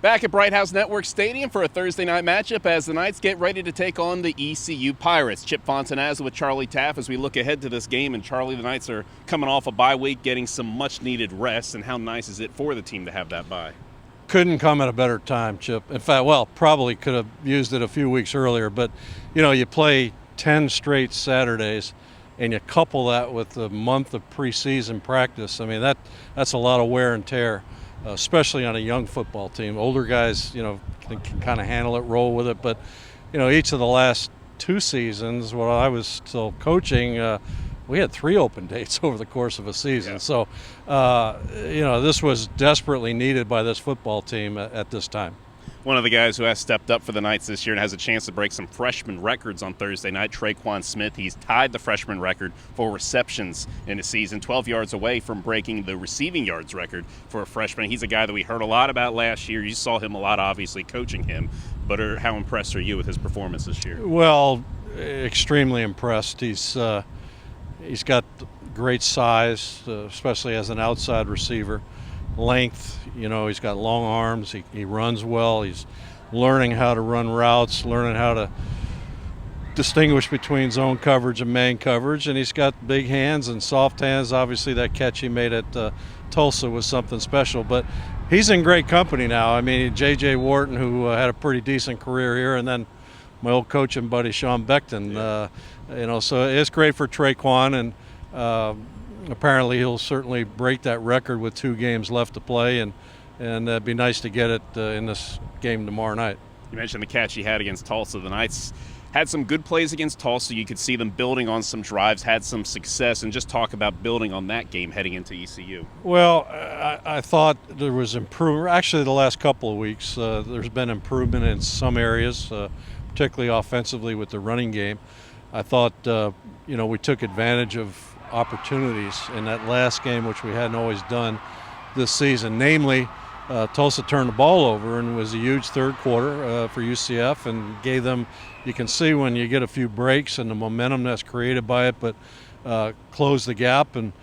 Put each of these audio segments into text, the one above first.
Back at Bright House Network Stadium for a Thursday night matchup as the Knights get ready to take on the ECU Pirates. Chip Fontanazza with Charlie Taff as we look ahead to this game. And Charlie, the Knights are coming off a bye week, getting some much-needed rest. And how nice is it for the team to have that bye? Couldn't come at a better time, Chip. In fact, well, probably could have used it a few weeks earlier. But, you play 10 straight Saturdays, and you couple that with a month of preseason practice. I mean, that's a lot of wear and tear. Especially on a young football team. Older guys, can kind of handle it, roll with it. But, each of the last 2 seasons, while I was still coaching, we had 3 open dates over the course of a season. Yeah. So, this was desperately needed by this football team at this time. One of the guys who has stepped up for the Knights this year and has a chance to break some freshman records on Thursday night, Traquan Smith. He's tied the freshman record for receptions in a season, 12 yards away from breaking the receiving yards record for a freshman. He's a guy that we heard a lot about last year. You saw him a lot, obviously, coaching him. But how impressed are you with his performance this year? Well, extremely impressed. He's got great size, especially as an outside receiver. Length, he's got long arms, he runs well, he's learning how to run routes, learning how to distinguish between zone coverage and man coverage, and he's got big hands and soft hands. Obviously that catch he made at Tulsa was something special, but he's in great company now. I mean, J.J. Wharton, who had a pretty decent career here, and then my old coaching buddy Sean Beckton, so it's great for Traquan, and apparently he'll certainly break that record with 2 games left to play, and it'd be nice to get it in this game tomorrow night. You mentioned the catch he had against Tulsa. The Knights had some good plays against Tulsa. You could see them building on some drives, had some success, and just talk about building on that game heading into ECU. Well, I thought there was improvement. Actually, the last couple of weeks, there's been improvement in some areas, particularly offensively with the running game. I thought, we took advantage of opportunities in that last game, which we hadn't always done this season. Namely, Tulsa turned the ball over, and it was a huge third quarter for UCF, and gave them, you can see when you get a few breaks and the momentum that's created by it, but close the gap, and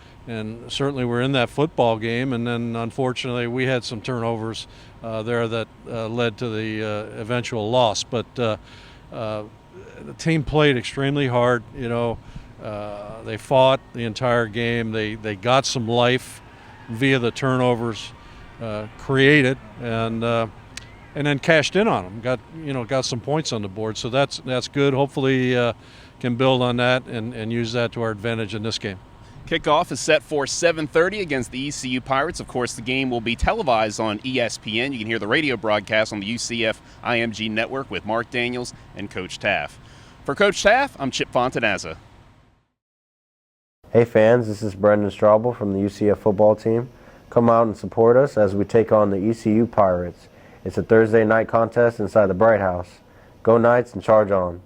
certainly we're in that football game. And then unfortunately we had some turnovers there that led to the eventual loss. But the team played extremely hard. They fought the entire game. They got some life via the turnovers created, and then cashed in on them. Got some points on the board. So that's good. Hopefully can build on that and use that to our advantage in this game. Kickoff is set for 7:30 against the ECU Pirates. Of course, the game will be televised on ESPN. You can hear the radio broadcast on the UCF IMG network with Mark Daniels and Coach Taff. For Coach Taff, I'm Chip Fontanazza. Hey fans, this is Brendan Straubel from the UCF football team. Come out and support us as we take on the ECU Pirates. It's a Thursday night contest inside the Bright House. Go Knights and charge on.